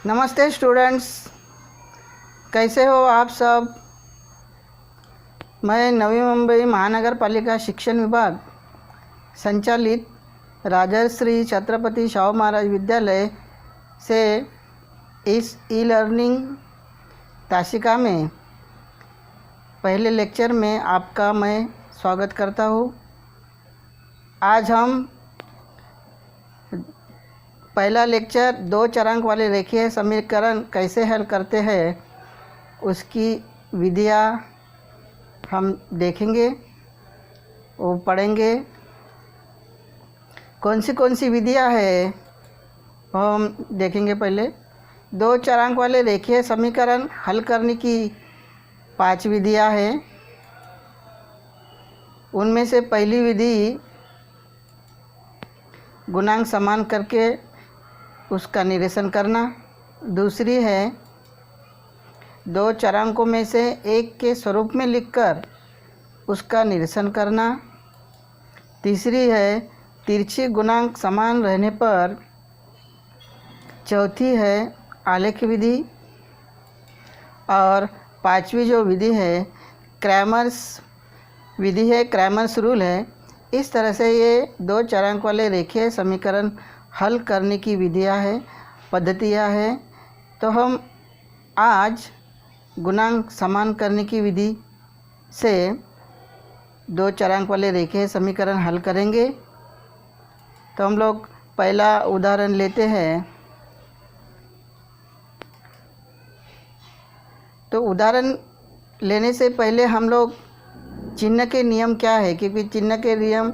नमस्ते स्टूडेंट्स, कैसे हो आप सब। मैं नवी मुंबई महानगर पालिका शिक्षण विभाग संचालित राजर्षि छत्रपति शाहू महाराज विद्यालय से इस ई लर्निंग तासिका में पहले लेक्चर में आपका मैं स्वागत करता हूँ। आज हम पहला लेक्चर 2 चरांक वाले रेखीय समीकरण कैसे हल करते हैं उसकी विधियाँ हम देखेंगे, वो पढ़ेंगे। कौन सी विधियाँ है वो हम देखेंगे। पहले 2 चरांक वाले रेखीय समीकरण हल करने की 5 विधियाँ हैं। उनमें से पहली विधि गुणांक समान करके उसका निरीक्षण करना। दूसरी है 2 चरांकों में से एक के स्वरूप में लिखकर उसका निरीक्षण करना। तीसरी है तिरछी गुणांक समान रहने पर। चौथी है आलेख विधि। और 5वीं जो विधि है क्रैमर्स विधि है, क्रैमर्स रूल है। इस तरह से ये 2 चरांक वाले रेखीय समीकरण हल करने की विधियाँ हैं, पद्धतियाँ हैं। तो हम आज गुणांक समान करने की विधि से 2 चरांक वाले रेखीय समीकरण हल करेंगे। तो हम लोग पहला उदाहरण लेते हैं। तो उदाहरण लेने से पहले हम लोग चिन्ह के नियम क्या है, क्योंकि चिन्ह के नियम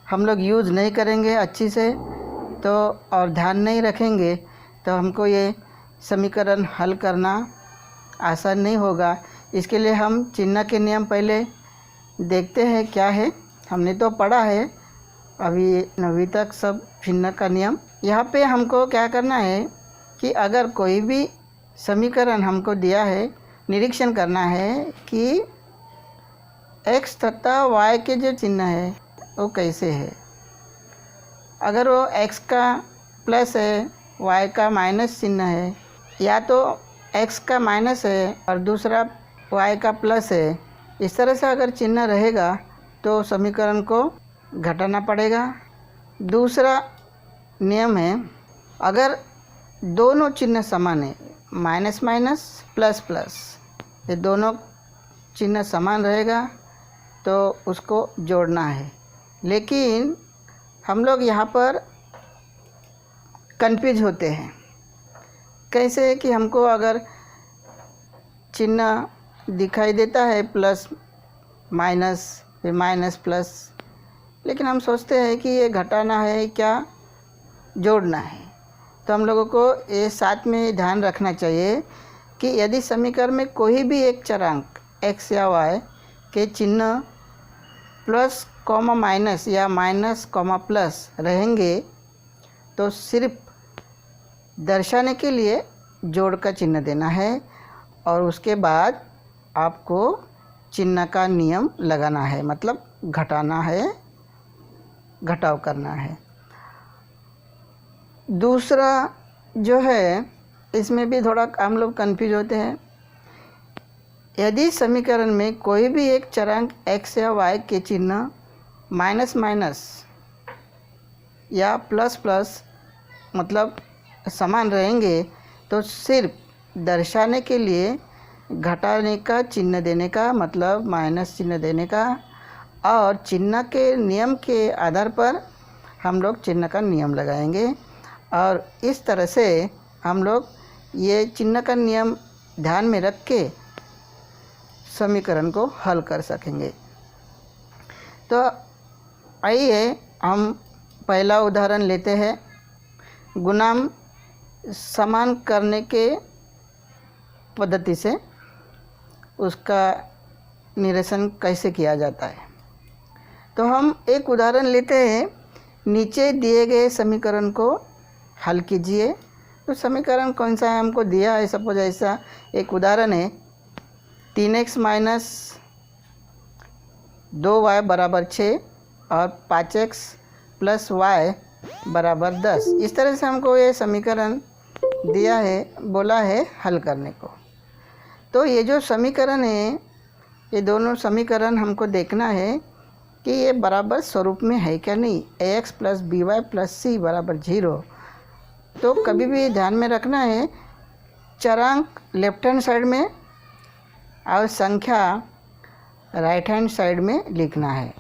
हम लोग यूज़ नहीं करेंगे अच्छी से तो और ध्यान नहीं रखेंगे तो हमको ये समीकरण हल करना आसान नहीं होगा। इसके लिए हम चिन्ह के नियम पहले देखते हैं क्या है। हमने तो पढ़ा है अभी 9वीं तक सब चिन्ह का नियम। यहाँ पे हमको क्या करना है कि अगर कोई भी समीकरण हमको दिया है, निरीक्षण करना है कि x तथा y के जो चिन्ह है वो कैसे है। अगर वो x का प्लस है, y का माइनस चिन्ह है, या तो x का माइनस है और दूसरा y का प्लस है, इस तरह से अगर चिन्ह रहेगा तो समीकरण को घटाना पड़ेगा। दूसरा नियम है अगर दोनों चिन्ह समान है, माइनस माइनस प्लस प्लस, ये दोनों चिन्ह समान रहेगा तो उसको जोड़ना है। लेकिन हम लोग यहाँ पर कंफ्यूज होते हैं। कैसे कि हमको अगर चिन्ह दिखाई देता है प्लस माइनस फिर माइनस प्लस, लेकिन हम सोचते हैं कि ये घटाना है क्या जोड़ना है। तो हम लोगों को ये साथ में ध्यान रखना चाहिए कि यदि समीकरण में कोई भी एक चरांक x या y के चिन्ह प्लस कॉमा माइनस या माइनस कॉमा प्लस रहेंगे तो सिर्फ दर्शाने के लिए जोड़ का चिन्ह देना है और उसके बाद आपको चिन्ह का नियम लगाना है, मतलब घटाना है, घटाव करना है। दूसरा जो है इसमें भी थोड़ा हम लोग कंफ्यूज होते हैं। यदि समीकरण में कोई भी एक चरांक x या y के चिन्ह माइनस माइनस या प्लस प्लस मतलब समान रहेंगे तो सिर्फ दर्शाने के लिए घटाने का चिन्ह देने का, मतलब माइनस चिन्ह देने का, और चिन्ह के नियम के आधार पर हम लोग चिन्ह का नियम लगाएंगे। और इस तरह से हम लोग ये चिन्ह का नियम ध्यान में रख के समीकरण को हल कर सकेंगे। तो आइए हम पहला उदाहरण लेते हैं। गुणांक समान करने के पद्धति से उसका निरीक्षण कैसे किया जाता है। तो हम एक उदाहरण लेते हैं। नीचे दिए गए समीकरण को हल कीजिए। तो समीकरण कौन सा है हमको दिया है, सपोज ऐसा एक उदाहरण है 3x माइनस 2y बराबर 6 और 5x प्लस y बराबर 10। इस तरह से हमको ये समीकरण दिया है, बोला है हल करने को। तो ये जो समीकरण है, ये दोनों समीकरण हमको देखना है कि ये बराबर स्वरूप में है क्या नहीं। ax plus B Y plus C बराबर 0। तो कभी भी ध्यान में रखना है, चरांक लेफ्ट हैंड साइड में और संख्या राइट हैंड साइड में लिखना है।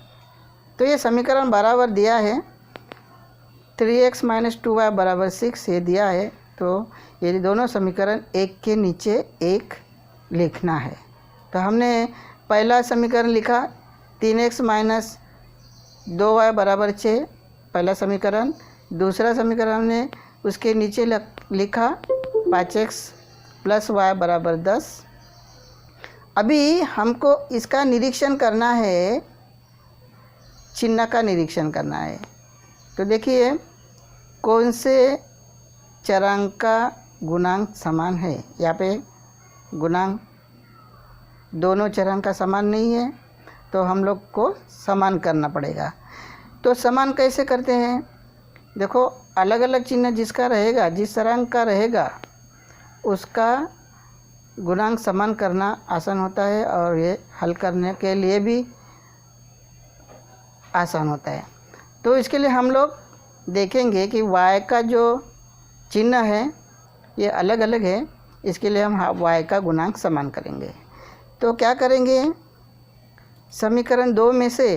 तो ये समीकरण बराबर दिया है 3x माइनस 2y बराबर 6, ये दिया है। तो ये दोनों समीकरण एक के नीचे एक लिखना है। तो हमने पहला समीकरण लिखा 3x माइनस 2y बराबर 6, पहला समीकरण। दूसरा समीकरण हमने उसके नीचे लिखा 5x प्लस y बराबर 10। अभी हमको इसका निरीक्षण करना है, चिन्ह का निरीक्षण करना है। तो देखिए कौन से चरांक का गुणांक समान है। यहाँ पे गुणांक दोनों चरांक का समान नहीं है, तो हम लोग को समान करना पड़ेगा। तो समान कैसे करते हैं, देखो अलग अलग चिन्ह जिसका रहेगा, जिस चरांक का रहेगा, उसका गुणांक समान करना आसान होता है और ये हल करने के लिए भी आसान होता है। तो इसके लिए हम लोग देखेंगे कि y का जो चिन्ह है ये अलग अलग है, इसके लिए हम y का गुणांक समान करेंगे। तो क्या करेंगे, समीकरण 2 में से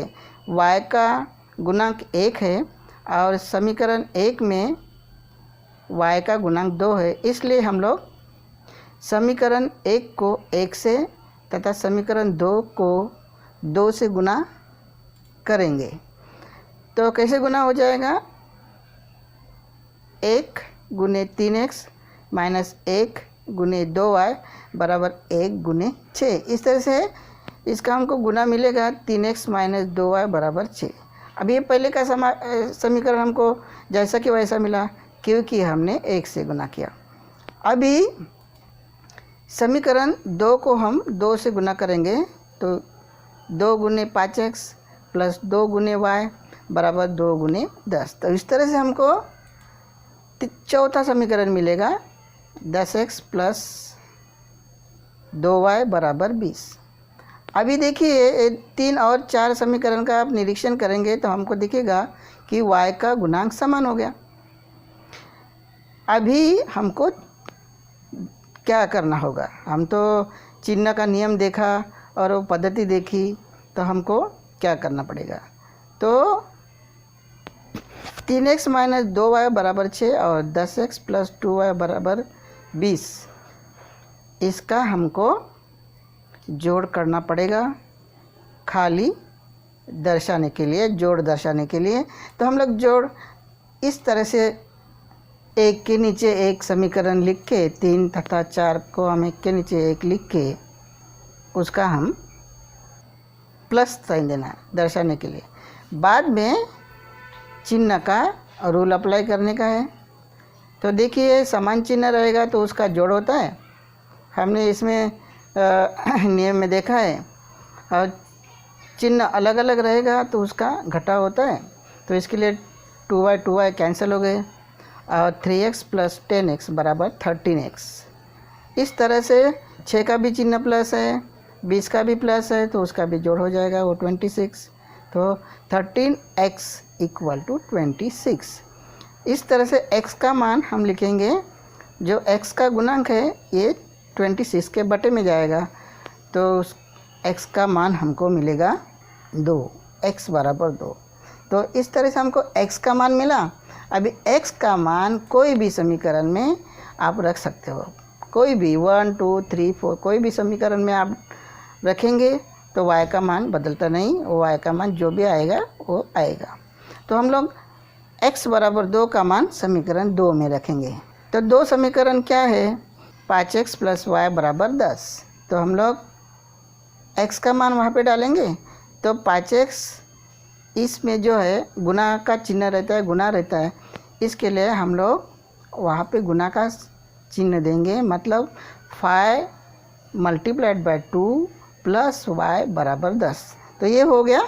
y का गुणांक 1 है और समीकरण 1 में y का गुणांक 2 है, इसलिए हम लोग समीकरण 1 को 1 से तथा समीकरण 2 को 2 से गुणा करेंगे। तो कैसे गुना हो जाएगा, 1 गुने 3x माइनस 1 गुने 2y बराबर 1 गुने 6। इस तरह से इसका हमको गुना मिलेगा 3x माइनस 2y बराबर 6। अब ये पहले का समीकरण हमको जैसा कि वैसा मिला, क्योंकि हमने 1 से गुना किया। अभी समीकरण 2 को हम 2 से गुना करेंगे, तो 2 गुने 5x प्लस 2 गुने y बराबर 2 गुने 10। तो इस तरह से हमको चौथा समीकरण मिलेगा 10x प्लस 2y बराबर 20। अभी देखिए 3 और 4 समीकरण का आप निरीक्षण करेंगे तो हमको दिखेगा कि y का गुणांक समान हो गया। अभी हमको क्या करना होगा, हम तो चिन्ह का नियम देखा और वो पद्धति देखी, तो हमको क्या करना पड़ेगा। तो 3x माइनस 2y बराबर 6 और 10x प्लस 2y बराबर 20, इसका हमको जोड़ करना पड़ेगा, खाली दर्शाने के लिए, जोड़ दर्शाने के लिए। तो हम लोग जोड़ इस तरह से एक के नीचे एक समीकरण लिख के, 3 तथा 4 को हम एक के नीचे एक लिख के उसका हम प्लस साइन देना है दर्शाने के लिए। बाद में चिन्ह का रूल अप्लाई करने का है। तो देखिए समान चिन्ह रहेगा तो उसका जोड़ होता है, हमने इसमें नियम में देखा है। और चिन्ह अलग अलग रहेगा तो उसका घटाव होता है। तो इसके लिए 2y कैंसिल हो गए और 3x प्लस 10x बराबर 13x। इस तरह से 6 का भी चिन्ह प्लस है, 20 का भी प्लस है, तो उसका भी जोड़ हो जाएगा वो 26। तो 13x इक्वल टू 26। इस तरह से x का मान हम लिखेंगे, जो x का गुणांक है ये 26 के बटे में जाएगा, तो x का मान हमको मिलेगा 2, x बराबर 2। तो इस तरह से हमको x का मान मिला। अभी x का मान कोई भी समीकरण में आप रख सकते हो, कोई भी 1 2 3 4 कोई भी समीकरण में आप रखेंगे तो y का मान बदलता नहीं, वो y का मान जो भी आएगा वो आएगा। तो हम लोग x बराबर 2 का मान समीकरण 2 में रखेंगे। तो 2 समीकरण क्या है, 5x प्लस y बराबर 10। तो हम लोग x का मान वहाँ पे डालेंगे, तो 5x इसमें जो है गुना का चिन्ह रहता है, गुना रहता है, इसके लिए हम लोग वहाँ पे गुना का चिन्ह देंगे, मतलब 5 मल्टीप्लाइड बाय 2 प्लस y बराबर 10। तो ये हो गया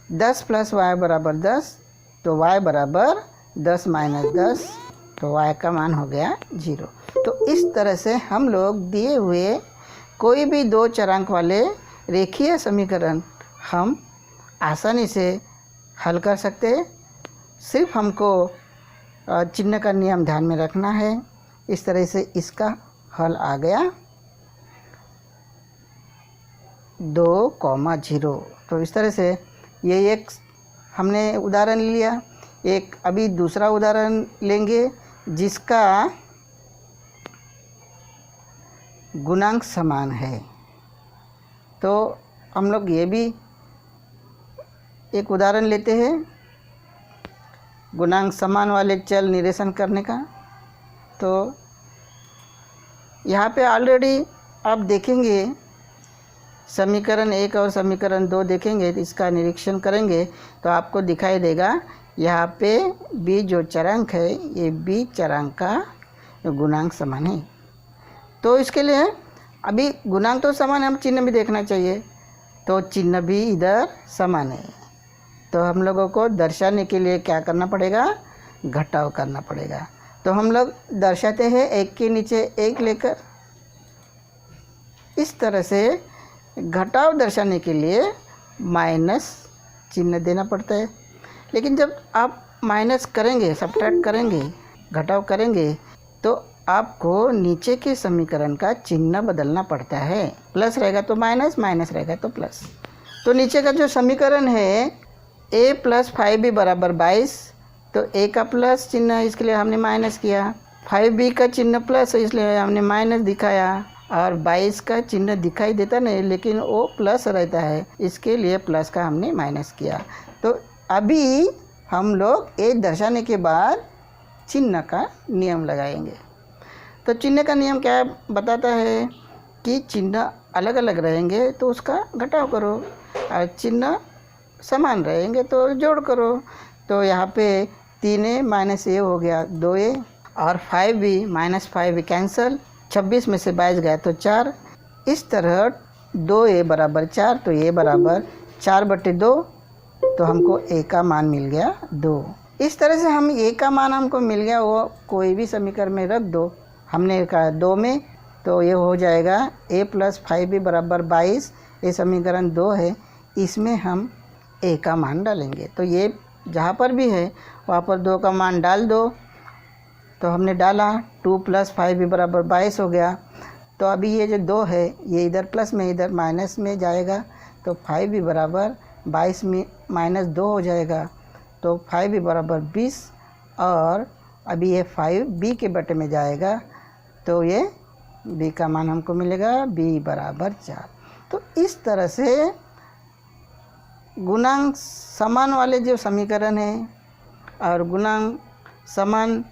10 प्लस y बराबर 10। तो y बराबर 10 माइनस 10 तो y का मान हो गया 0। तो इस तरह से हम लोग दिए हुए कोई भी 2 चरांक वाले रेखीय समीकरण हम आसानी से हल कर सकते हैं। सिर्फ हमको चिन्ह का नियम ध्यान में रखना है। इस तरह से इसका हल आ गया 2,0। तो इस तरह से ये एक हमने उदाहरण लिया। एक अभी दूसरा उदाहरण लेंगे जिसका गुणांक समान है। तो हम लोग ये भी एक उदाहरण लेते हैं गुणांक समान वाले चल निरसन करने का। तो यहाँ पे ऑलरेडी आप देखेंगे समीकरण 1 और समीकरण 2 देखेंगे, तो इसका निरीक्षण करेंगे तो आपको दिखाई देगा यहाँ पे b जो चरांक है ये b चरांक का गुणांक समान है। तो इसके लिए अभी गुणांक तो समान है, हम चिन्ह भी देखना चाहिए। तो चिन्ह भी इधर समान है। तो हम लोगों को दर्शाने के लिए क्या करना पड़ेगा, घटाव करना पड़ेगा। तो हम लोग दर्शाते हैं 1 के नीचे 1 लेकर। इस तरह से घटाव दर्शाने के लिए माइनस चिन्ह देना पड़ता है। लेकिन जब आप माइनस करेंगे, सब्ट्रैक्ट करेंगे, घटाव करेंगे तो आपको नीचे के समीकरण का चिन्ह बदलना पड़ता है। प्लस रहेगा तो माइनस, माइनस रहेगा तो प्लस। तो नीचे का जो समीकरण है a + 5b = 22, तो a का प्लस चिन्ह है, इसके लिए हमने माइनस किया। 5b का चिन्ह प्लस है, इसलिए हमने माइनस दिखाया। और 22 का चिन्ह दिखाई देता नहीं, लेकिन वो प्लस रहता है, इसके लिए प्लस का हमने माइनस किया। तो अभी हम लोग a दर्शाने के बाद चिन्ह का नियम लगाएंगे। तो चिन्ह का नियम क्या बताता है कि चिन्ह अलग अलग रहेंगे तो उसका घटाव करो, और चिन्ह समान रहेंगे तो जोड़ करो। तो यहाँ पे 3a - a हो गया 2a, और 5b - 5b कैंसल, 26 में से 22 गया तो 4। इस तरह 2a = 4, तो a = 4/2, तो हमको a का मान मिल गया 2। इस तरह से हम a का मान हमको मिल गया, वो कोई भी समीकरण में रख दो। हमने कहा 2 में, तो ये हो जाएगा a + 5b = 22। ये समीकरण 2 है, इसमें हम a का मान डालेंगे। तो ये जहाँ पर भी है वहाँ पर 2 का मान डाल दो। तो हमने डाला 2 + 5b = 22 हो गया। तो अभी ये जो 2 है ये इधर प्लस में इधर माइनस में जाएगा, तो 5b = 22 में -2 हो जाएगा, तो 5b = 20। और अभी ये 5b के बटे में जाएगा, तो ये b का मान हमको मिलेगा b = 4। तो इस तरह से गुणांक समान वाले जो समीकरण हैं और गुणांक समान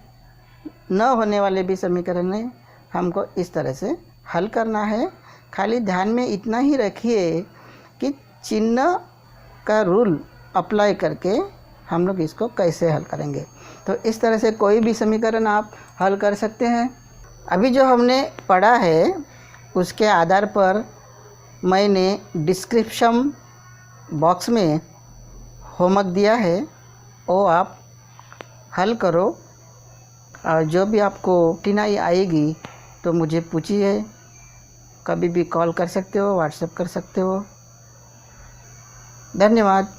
न होने वाले भी समीकरण हैं, हमको इस तरह से हल करना है। खाली ध्यान में इतना ही रखिए कि चिन्ह का रूल अप्लाई करके हम लोग इसको कैसे हल करेंगे। तो इस तरह से कोई भी समीकरण आप हल कर सकते हैं। अभी जो हमने पढ़ा है उसके आधार पर मैंने डिस्क्रिप्शन बॉक्स में होमवर्क दिया है, वो आप हल करो। और जो भी आपको कठिनाई आएगी तो मुझे पूछिए, कभी भी कॉल कर सकते हो, व्हाट्सएप कर सकते हो। धन्यवाद।